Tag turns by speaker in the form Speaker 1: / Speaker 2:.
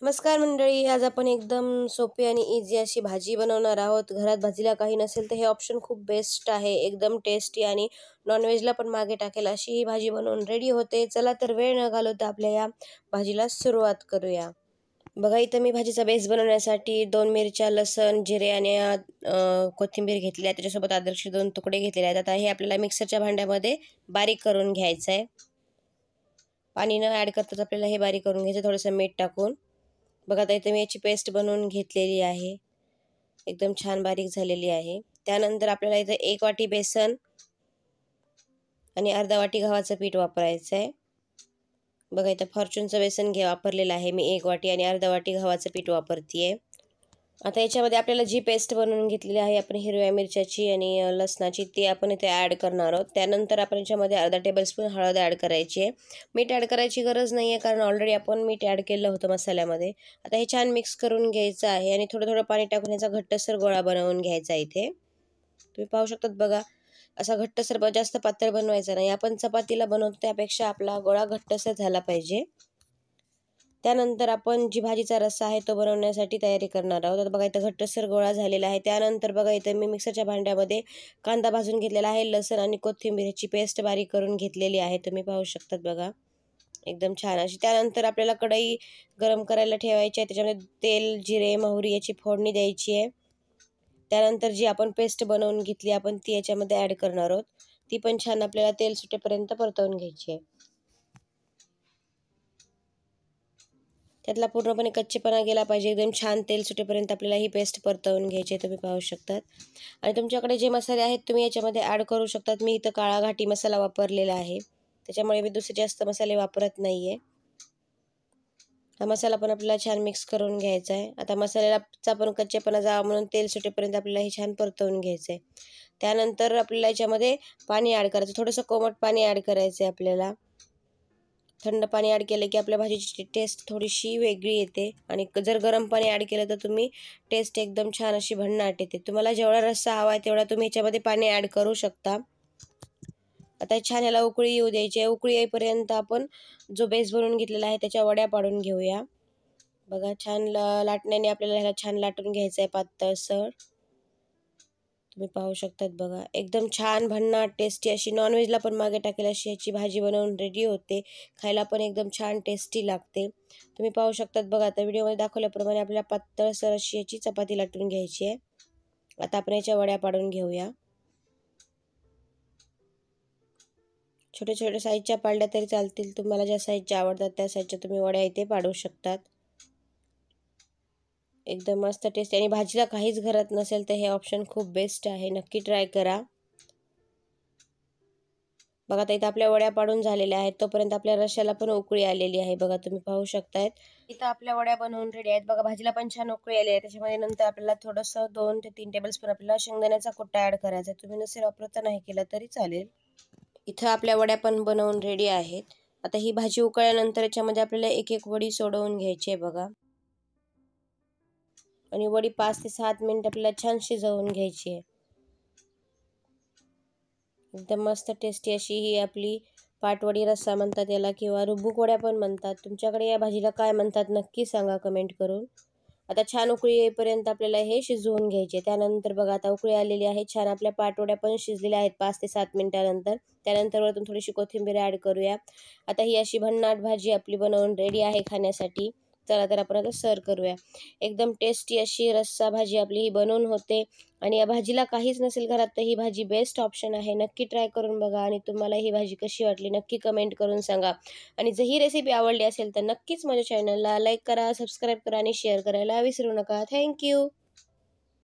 Speaker 1: नमस्कार मंडळी, आज आपण एकदम सोपी आणि इझी अशी भाजी बनवणार आहोत। घरात भाजीला काही नसेल तर हे ऑप्शन खूप बेस्ट आहे। एकदम टेस्टी आणि नॉनव्हेजला पण मागे टाकेल अशी ही भाजी बनवून रेडी होते। चला तर वेळ न घालवता आपल्या या भाजीला सुरुवात करूया। बघा, इथं मी भाजीचा बेस बनवण्यासाठी 2 मिरच्या, लसण, जिरे आणि कोथिंबीर घेतली आहे। त्याच्यासोबत अद्रकचे 2 तुकडे घेतलेले आहेत। आता हे आपल्याला मिक्सरच्या भांड्यामध्ये बारीक करून घ्यायचं आहे। पाणी न ॲड करताच आपल्याला हे बारीक करून घ्यायचं, थोडंसं मीठ टाकून। बघा, आता इथे मी याची पेस्ट बनवून घेतलेली आहे। एकदम छान बारीक झालेली आहे। त्यानंतर आपल्याला इथे 1 वाटी बेसन आणि अर्धा वाटी गव्हाचं पीठ वापरायचं आहे। बघा, इथं फॉर्च्यूनचं बेसन वापरलेलं आहे मी 1 वाटी आणि अर्धा वाटी गव्हाचं पीठ वापरतीये। आता याच्यामध्ये आपल्याला जी पेस्ट बनवून घेतलेली आहे आपण हिरव्या मिरच्याची आणि लसणाची, ती आपण इथे ॲड करणार आहोत। त्यानंतर आपण याच्यामध्ये अर्धा टेबलस्पून हळद ॲड करायची आहे। मीठ ॲड करायची गरज नाही आहे, कारण ऑलरेडी आपण मीठ ॲड केलं होतं मसाल्यामध्ये। आता हे छान मिक्स करून घ्यायचं आहे आणि थोडं थोडं पाणी टाकून याचा घट्टसर गोळा बनवून घ्यायचा आहे। इथे तुम्ही पाहू शकतात, बघा असा घट्टसर, जास्त पातळ बनवायचा नाही। आपण चपातीला बनवतो त्यापेक्षा आपला गोळा घट्टसर झाला पाहिजे। त्यानंतर आपण जी भाजीचा रस्सा आहे तो बनवण्यासाठी तयारी करणार आहोत। आता बघा, इथं घट्टसर गोळा झालेला आहे। त्यानंतर बघा, इथं मी मिक्सरच्या भांड्यामध्ये कांदा भाजून घेतलेला आहे, लसण आणि कोथिंबीर ह्याची पेस्ट बारीक करून घेतलेली आहे। तुम्ही पाहू शकतात, बघा एकदम छान अशी। त्यानंतर आपल्याला कढई गरम करायला ठेवायची आहे, त्याच्यामध्ये तेल, जिरे, मोहरी याची फोडणी द्यायची आहे। त्यानंतर जी आपण पेस्ट बनवून घेतली आपण ती याच्यामध्ये ॲड करणार आहोत। ती पण छान आपल्याला तेल सुटेपर्यंत परतवून घ्यायची आहे। त्यातला पूर्णपणे कच्चेपणा गेला पाहिजे। एकदम छान तेल सुटेपर्यंत आपल्याला ही पेस्ट परतवून घ्यायची आहे, तुम्ही पाहू शकतात। आणि तुमच्याकडे जे मसाले आहेत तुम्ही याच्यामध्ये ॲड करू शकतात। मी इथं काळा घाटी मसाला वापरलेला आहे, त्याच्यामुळे मी दुसरे जास्त मसाले वापरत नाही आहे। हा मसाला पण आपल्याला छान मिक्स करून घ्यायचा आहे। आता मसाल्याचा पण कच्चेपणा जावा म्हणून तेल सुटेपर्यंत आपल्याला हे छान परतवून घ्यायचं आहे। त्यानंतर आपल्याला याच्यामध्ये पाणी ॲड करायचं, थोडंसं कोमट पाणी ॲड करायचं आहे आपल्याला। थंड पाणी ॲड केलं की आपल्या भाजीची टेस्ट थोडीशी वेगळी येते, आणि जर गरम पाणी ॲड केलं तर तुम्ही टेस्ट एकदम छान अशी भन्नाट येते। तुम्हाला जेवढा रस्सा हवा आहे तेवढा तुम्ही याच्यामध्ये पाणी ॲड करू शकता। आता छान याला उकळी येऊ द्यायची आहे। उकळी येईपर्यंत आपण जो बेस बनवून घेतलेला आहे त्याच्या वड्या पाडून घेऊया। बघा, छान लाटण्याने आपल्याला ह्याला छान लाटून घ्यायचं आहे पातळसर। तुम्ही पाहू शकतात, बघा एकदम छान भन्नाट टेस्टी अशी, नॉनव्हेजला पण मागे टाकेल अशी याची भाजी बनवून रेडी होते। खायला पण एकदम छान टेस्टी लागते। तुम्ही पाहू शकतात, बघा आता व्हिडिओमध्ये दाखवल्याप्रमाणे आपल्याला पातळसर अशी याची चपाती लाटून घ्यायची आहे। आता आपण याच्या वड्या पाडून घेऊया। छोट्या छोट्या साईजच्या पाडल्या तरी चालतील, तुम्हाला ज्या साईजच्या आवडतात त्या साईजच्या तुम्ही वड्या इथे पाडू शकतात। एकदम मस्त टेस्टी, आणि भाजीला काहीच घरात नसेल तर हे ऑप्शन खूप बेस्ट आहे, नक्की ट्राय करा। बघा, आता इथं आपल्या वड्या पाडून झालेल्या आहेत, तोपर्यंत आपल्या रश्श्याला पण उकळी आलेली आहे। बघा, तुम्ही पाहू शकतायत इथं आपल्या वड्या बनवून रेडी आहेत। बघा, भाजीला पण छान उकळी आली आहे। त्याच्यामध्ये नंतर आपल्याला थोडंसं 2 ते 3 टेबलस्पून आपल्याला शेंगदाण्याचा कुट्टा ॲड करायचा आहे। तुम्ही नसेल वापरता नाही केला तरी चालेल। इथं आपल्या वड्या पण बनवून रेडी आहेत। आता ही भाजी उकळल्यानंतर याच्यामध्ये आपल्याला एक एक वडी सोडवून घ्यायची आहे, बघा। आणि वडी 5 ते 7 मिनिट आपल्याला छान शिजवून घ्यायची आहे। एकदम मस्त टेस्टी अशी ही आपली पाटवडी रस्सा म्हणतात याला, किंवा रुबुक वड्या पण म्हणतात। तुमच्याकडे या भाजीला काय म्हणतात नक्की सांगा कमेंट करून। आता छान उकळी येईपर्यंत आपल्याला हे शिजवून घ्यायचे। त्यानंतर बघा, आता उकळी आलेली आहे छान, आपल्या पाटवड्या पण शिजलेल्या आहेत 5 ते 7 मिनिटानंतर। त्यानंतर वरतून थोडीशी कोथिंबीर ॲड करूया। आता ही अशी भन्नाट भाजी आपली बनवून रेडी आहे खाण्यासाठी। चला तर आपण आता सर्व करूया। एकदम टेस्टी अशी रस्सा भाजी आपली ही बनवून होते, आणि या भाजीला काहीच नसेल घरात तर ही भाजी बेस्ट ऑप्शन आहे। नक्की ट्राय करून बघा, आणि तुम्हाला ही भाजी कशी वाटली नक्की कमेंट करून सांगा। आणि जर ही रेसिपी आवडली असेल तर नक्कीच माझ्या चॅनलला लाईक करा, सबस्क्राईब करा आणि शेअर करायला विसरू नका। थँक्यू।